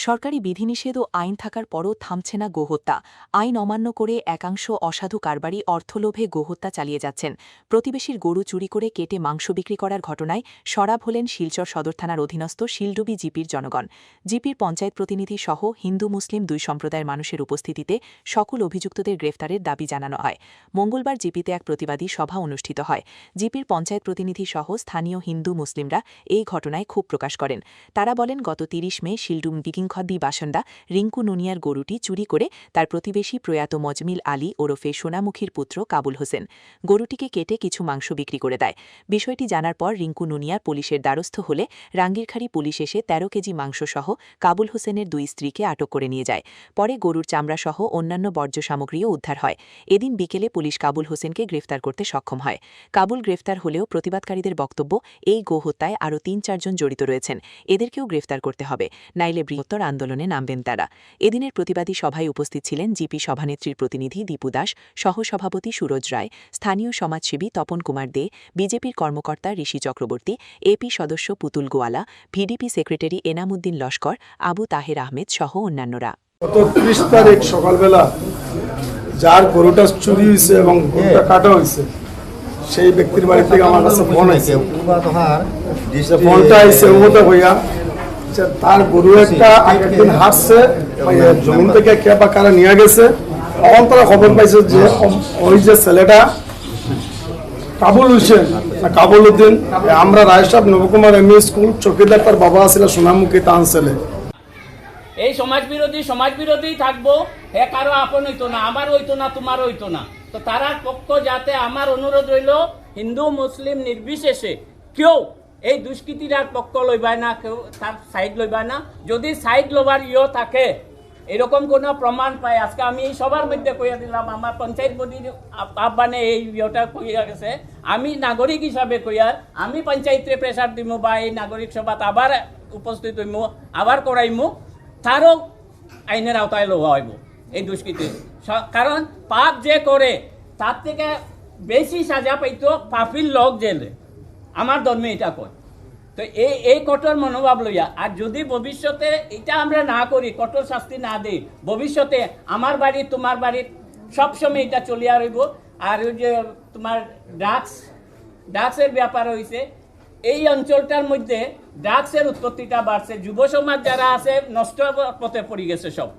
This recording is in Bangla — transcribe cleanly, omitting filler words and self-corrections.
সরকারি বিধিনিষেধ ও আইন থাকার পরও থামছে না গোহত্যা। আইন অমান্য করে একাংশ অসাধু কারবারি অর্থলোভে গোহত্যা চালিয়ে যাচ্ছেন। প্রতিবেশীর গরু চুরি করে কেটে মাংস বিক্রি করার ঘটনায় সরব হলেন শিলচর সদর থানার অধীনস্থ শিলডুবি জিপির জনগণ। জিপির পঞ্চায়েত প্রতিনিধি সহ হিন্দু মুসলিম দুই সম্প্রদায়ের মানুষের উপস্থিতিতে সকল অভিযুক্তদের গ্রেফতারের দাবি জানানো হয়। মঙ্গলবার জিপিতে এক প্রতিবাদী সভা অনুষ্ঠিত হয়। জিপির পঞ্চায়েত প্রতিনিধি সহ স্থানীয় হিন্দু মুসলিমরা এই ঘটনায় ক্ষোভ প্রকাশ করেন। তারা বলেন, গত ৩০ মে শিলডুম বিকিংখদ্দি বাসিন্দা রিঙ্কু নুনিয়ার গরুটি চুরি করে তার প্রতিবেশী প্রয়াত মজমিল আলী ওরফে সোনামুখীর পুত্র কাবুল হোসেন গরুটিকে কেটে কিছু মাংস বিক্রি করে দেয়। বিষয়টি জানার পর রিঙ্কু নুনিয়ার পুলিশের দ্বারস্থ হলে রাঙ্গিরখাড়ি পুলিশ এসে ১৩ কেজি মাংসসহ কাবুল হোসেনের দুই স্ত্রীকে আটক করে নিয়ে যায়। পরে গরুর চামড়াসহ অন্যান্য বর্জ্য সামগ্রীও উদ্ধার হয়। এদিন বিকেলে পুলিশ কাবুল হোসেনকে গ্রেফতার করতে সক্ষম হয়। কাবুল গ্রেফতার হলেও প্রতিবাদকারীদের বক্তব্য, এই গোহত্যায় আরও ৩-৪ জন জড়িত রয়েছেন, এদেরকেও গ্রেফতার করতে হবে, নাইলে বৃহত্তর আন্দোলনে নামবেন তারা। এদিনের প্রতিবাদী সভায় উপস্থিত ছিলেন জিপি সভানেত্রীর প্রতিনিধি দীপু দাস, সহসভাপতি সুরজ রায়, স্থানীয় সমাজসেবী তপন কুমার দে, বিজেপির কর্মকর্তা ঋষি চক্রবর্তী, এপি সদস্য পুতুল গোয়ালা, ভিডিপি সেক্রেটারি এনামুদ্দিন লস্কর, আবু তাহের আহমেদ সহ অন্যান্যরা। গত ৩০ তারিখ সকালবেলা যার গরুটা চুরি হয়েছে এবং গরুটা কাটা হয়েছে, সেই ব্যক্তির বাড়ি থেকে আমার কাছে ফোন আইছে। ফোনটা আইছে ওটা হইয়া তার গরু একটা আগের দিন হাঁটছে, জমিন থেকে কে বা কারা নিয়ে গেছে। তখন তারা খবর পাইছে যে ওই যে ছেলেটা কাবুল হোসেন কাবুল উদ্দিন, আমরা রায়সাব নবকুমার এমই স্কুল চৌকিদার, তার বাবা ছিল সোনামুখী তান ছেলে। এই সমাজ বিরোধী থাকবো, হে কারো আপন হইতো না, আমার হইতো না, তোমার হইতো না। তো তারার পক্ষ যাতে আমার অনুরোধ রইল, হিন্দু মুসলিম নির্বিশেষে কেউ এই দুষ্কৃতিরার পক্ষ লইবাই না, কেউ তার সাইড লইবাই না। যদি সাইড লবার থাকে, এরকম কোনো প্রমাণ পায়, আজকে আমি সবার মধ্যে কইয়া দিলাম, আমার পঞ্চায়েত বডির আহ্বানে এই কইয়া গেছে, আমি নাগরিক হিসাবে কইয়ার আমি পঞ্চায়েতে প্রেসার দিব বা এই নাগরিক সভাত আবার উপস্থিত হইমু, আবার করাইমু, তারও আইনের আওতায় লওয়া হইব এই দুষ্কৃতি। কারণ পাপ যে করে তার থেকে বেশি সাজা পাইতো পাপির লোক জেলে, আমার ধর্মে এটা কয়। তো এই কঠোর মনোভাব লইয়া, আর যদি ভবিষ্যতে এটা আমরা না করি, কঠোর শাস্তি না দিই, ভবিষ্যতে আমার বাড়ি তোমার বাড়ির সবসময় এটা চলিয়া রইব। আর ওই যে তোমার ড্রাগসের ব্যাপার হয়েছে, এই অঞ্চলটার মধ্যে ড্রাগসের উৎপত্তিটা বাড়ছে, যুব সমাজ যারা আছে নষ্ট পথে পড়ে গেছে সব।